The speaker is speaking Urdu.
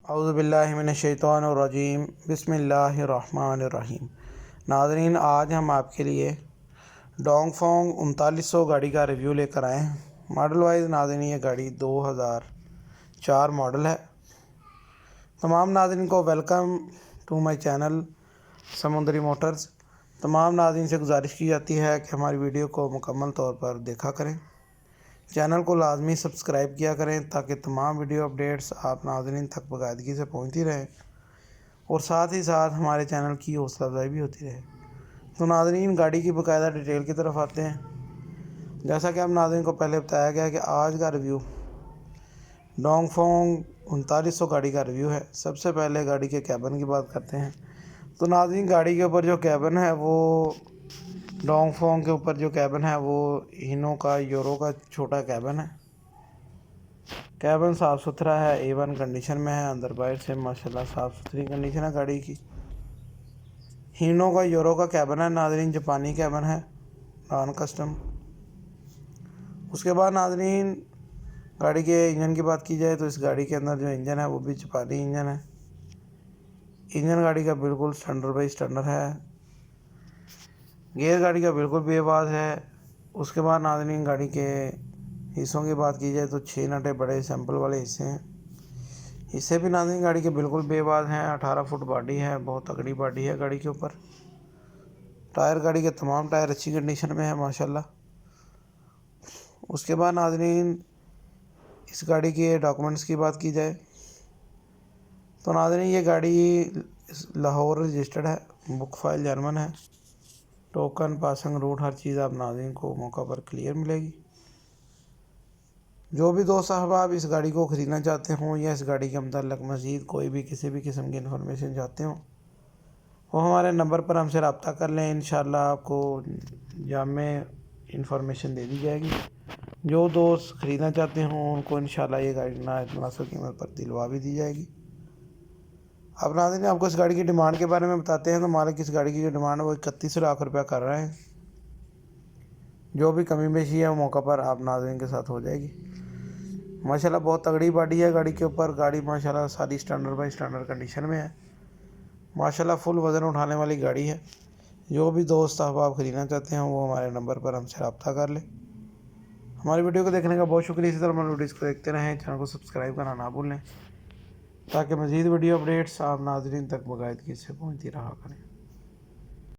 اعوذ باللہ من الشیطان الرجیم بسم اللہ الرحمن الرحیم۔ ناظرین، آج ہم آپ کے لیے ڈونگ فونگ 3900 گاڑی کا ریویو لے کر آئے ہیں۔ ماڈل وائز ناظرین یہ گاڑی 2004 ماڈل ہے۔ تمام ناظرین کو ویلکم ٹو مائی چینل سمندری موٹرز۔ تمام ناظرین سے گزارش کی جاتی ہے کہ ہماری ویڈیو کو مکمل طور پر دیکھا کریں، چینل کو لازمی سبسکرائب کیا کریں تاکہ تمام ویڈیو اپڈیٹس آپ ناظرین تک باقاعدگی سے پہنچتی رہیں اور ساتھ ہی ساتھ ہمارے چینل کی حوصلہ افزائی بھی ہوتی رہے۔ تو ناظرین، گاڑی کی باقاعدہ ڈیٹیل کی طرف آتے ہیں۔ جیسا کہ ہم ناظرین کو پہلے بتایا گیا کہ آج کا ریویو ڈونگ فونگ 3900 گاڑی کا ریویو ہے۔ سب سے پہلے گاڑی کے کیبن کی بات کرتے ہیں۔ تو ناظرین، گاڑی کے اوپر جو کیبن ہے وہ ڈونگ فونگ کے اوپر جو کیبن ہے وہ ہینو کا یورو کا چھوٹا کیبن ہے۔ کیبن صاف ستھرا ہے، A1 کنڈیشن میں ہے، اندر باہر سے ماشاءاللہ صاف ستھری کنڈیشن ہے گاڑی کی۔ ہینو کا یورو کا کیبن ہے ناظرین، جاپانی کیبن ہے، نان کسٹم۔ اس کے بعد ناظرین، گاڑی کے انجن کی بات کی جائے تو اس گاڑی کے اندر جو انجن ہے وہ بھی جاپانی انجن ہے۔ انجن گاڑی کا بالکل سٹینڈرڈ بائی سٹینڈرڈ ہے۔ گیئر گاڑی کا بالکل بے آواز ہے۔ اس کے بعد ناظرین، گاڑی کے حصوں کی بات کی جائے تو 6 نٹے بڑے سیمپل والے حصے ہیں۔ حصے بھی ناظرین گاڑی کے بالکل بے آواز ہیں۔ 18 فٹ باڈی ہے، بہت تگڑی باڈی ہے گاڑی کے اوپر۔ ٹائر گاڑی کے تمام ٹائر اچھی کنڈیشن میں ہے ماشاءاللہ۔ اس کے بعد ناظرین، اس گاڑی کے ڈاکومنٹس کی بات کی جائے تو ناظرین یہ گاڑی لاہور رجسٹرڈ ہے، بک فائل جرمن ہے، ٹوکن پاسنگ روٹ ہر چیز آپ ناظرین کو موقع پر کلیئر ملے گی۔ جو بھی دوست احباب اس گاڑی کو خریدنا چاہتے ہوں یا اس گاڑی کے متعلق مزید کوئی بھی کسی بھی قسم کی انفارمیشن چاہتے ہوں، وہ ہمارے نمبر پر ہم سے رابطہ کر لیں۔ انشاءاللہ آپ کو جامع انفارمیشن دے دی جائے گی۔ جو دوست خریدنا چاہتے ہوں ان کو انشاءاللہ یہ گاڑی نہایت مناسب قیمت پر دلوا بھی دی جائے گی۔ اب ناظرین، آپ کو اس گاڑی کی ڈیمانڈ کے بارے میں بتاتے ہیں تو مالک اس گاڑی کی جو ڈیمانڈ ہے وہ 31 لاکھ روپیہ کر رہے ہیں۔ جو بھی کمی بیشی ہے وہ موقع پر آپ ناظرین کے ساتھ ہو جائے گی۔ ماشاءاللہ بہت تگڑی باڈی ہے گاڑی کے اوپر۔ گاڑی ماشاءاللہ ساری سٹینڈرڈ بائی سٹینڈرڈ کنڈیشن میں ہے۔ ماشاءاللہ فل وزن اٹھانے والی گاڑی ہے۔ جو بھی دوست احباب خریدنا چاہتے ہیں وہ ہمارے نمبر پر ہم سے رابطہ کر لیں۔ ہماری ویڈیو کو دیکھنے کا بہت شکریہ۔ اسی طرح ہماری ویڈیوز کو دیکھتے رہیں، چینل کو سبسکرائب کرنا نہ بھولیں تاکہ مزید ویڈیو اپڈیٹس آپ ناظرین تک باقاعدگی سے پہنچتی رہا کریں۔